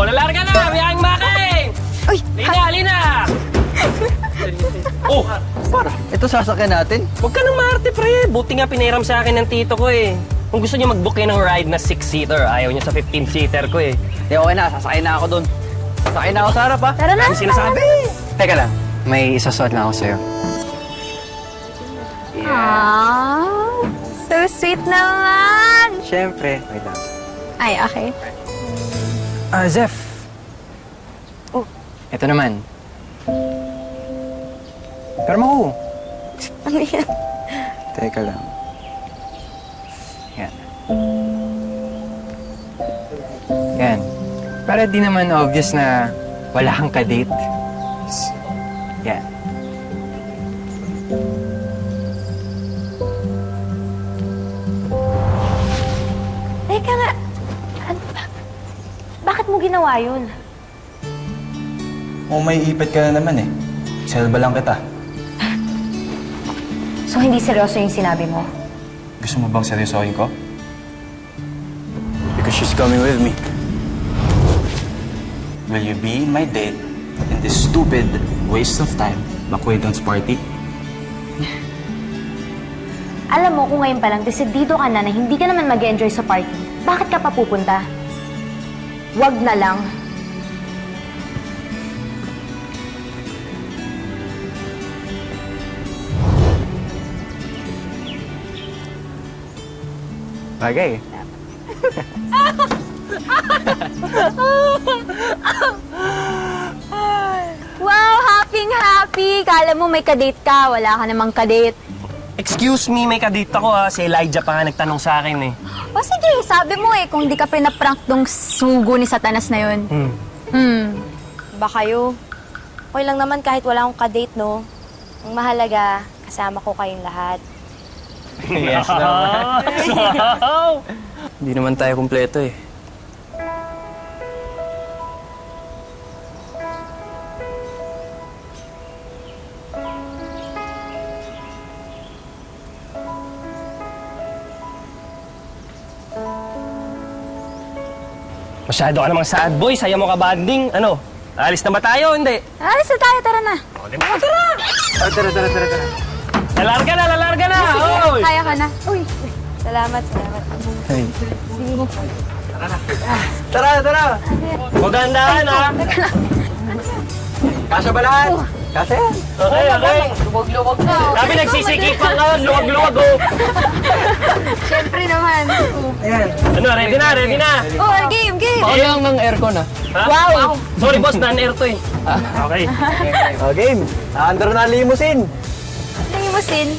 lalarga na! Biyahing makay! Uy! Lina, Lina! Oh! Para, ito sasakyan natin. Huwag ka nang maarte, pre. Buti nga pinairam sa akin ng tito ko eh. Kung gusto niyo mag-book kayo ng ride na 6-seater, ayaw niya sa 15-seater ko eh. Di, okay na, sasakay na ako dun. Sasakay na ako sa harap, ha? Tara na! Ano sinasabi? Teka lang, may isasuot na ako sa'yo. Aww, so sweet naman! Siyempre, wait lang. Ay, okay. Zef. Oh. Ito naman. Pero mo. Ano yan? Teka lang. Yan. Yan. Para di naman obvious na wala kang kadate. Yan. Teka nga. Bakit mo ginawa yun? O may ipit ka na naman eh. Selba lang kita. So, hindi seryoso yung sinabi mo? Gusto mo bang seryosohin ko? Because she's coming with me. Will you be my date in this stupid waste of time acquaintance party? Alam mo, kung ngayon pa lang desidido ka na hindi ka naman mag-enjoy sa party, bakit ka pa pupunta? Wag na lang. Bagay. Wow, happy! Kala mo may kadate ka, wala ka namang kadate. Excuse me, may kadate ako ha. Si Elijah pa nga nagtanong sa akin eh. O sige, sabi mo kung di ka pinaprank nung sugo ni Satanas na yun. Ba kayo? Okay lang naman kahit wala akong kadate, no? Ang mahalaga, kasama ko kayong lahat. Yes naman. Wow! Hindi naman tayo kumpleto eh. Masyado ka namang sad boy. Saya mo ka banding. Ano? Alis na ba tayo? Hindi. Alis na tayo, tara na. O, di ba? Tara! Tara. Lalarga na, lalarga na! Sige, Oy! kaya ka na. Uy, Salamat. Hey. Tara. Huwag gandahan ha! Kasya ba lahat? Kasya yan. Okay. luwag-luwag na. Sabi nagsisikipan ka, luwag-luwag oh! Siyempre naman. Ayan. Ano, ready na? Oh, game! Ako lang ng aircon, ha? Ha? Wow! Sorry boss, non-air to eh. Okay. O, game. Under na limousine. Limousine.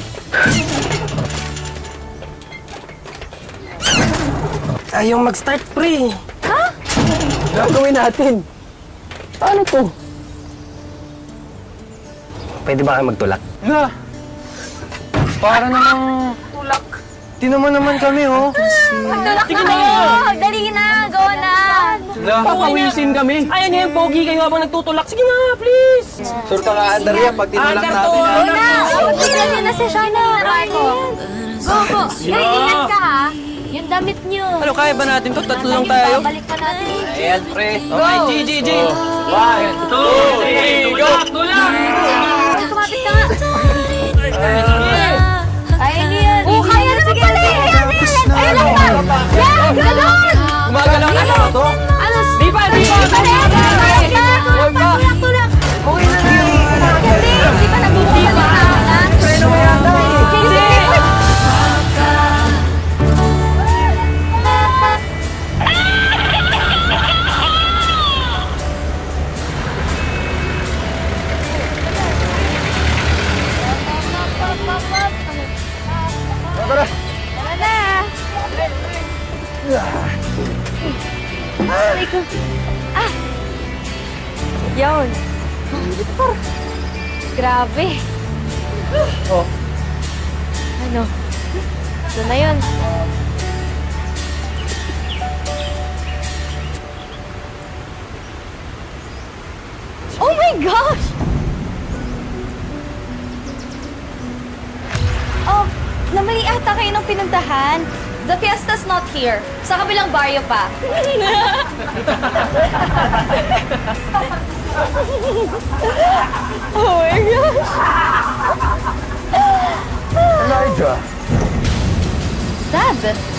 Ayaw mag-start pre. Gagawin natin. Paano to? Pwede ba kayo magtulak? Na. Para namang... Tulak. Tinuman naman kami, oh. Magtulak na kayo! Dali na! Go na! Papawisin kami. Ayaw niya yung pogi kayo habang nagtutulak. Sige na, please! Sure ka nga, Under yan, pag tinulak Under natin. to! Go na! Tignan niyo na si Shana. Go! Go! Ingat ka ha! Yung damit nyo. Ano, kaya ba natin to? Tatlo lang tayo. Babalik pa natin. Ayan, pre. Okay, G. 1, 2, 3, go! Tulak! Tumapit ka nga. Ay, hindi yan. Oh, kaya naman pala eh! Ayun lang ba? Yan! Ganon! Gumagalaw na lang to. Ano? Di ba? Tulak! Hindi pa nabubuhay na ha? Preno mo yata eh. Tara. Tara na! Aray ko. Ah! Yun. Grabe. Oh. Ano? Ito na yun. Oh my gosh! Oh, namali ata kayo ng pinuntahan. The fiesta's not here. Sa kabilang baryo pa. good.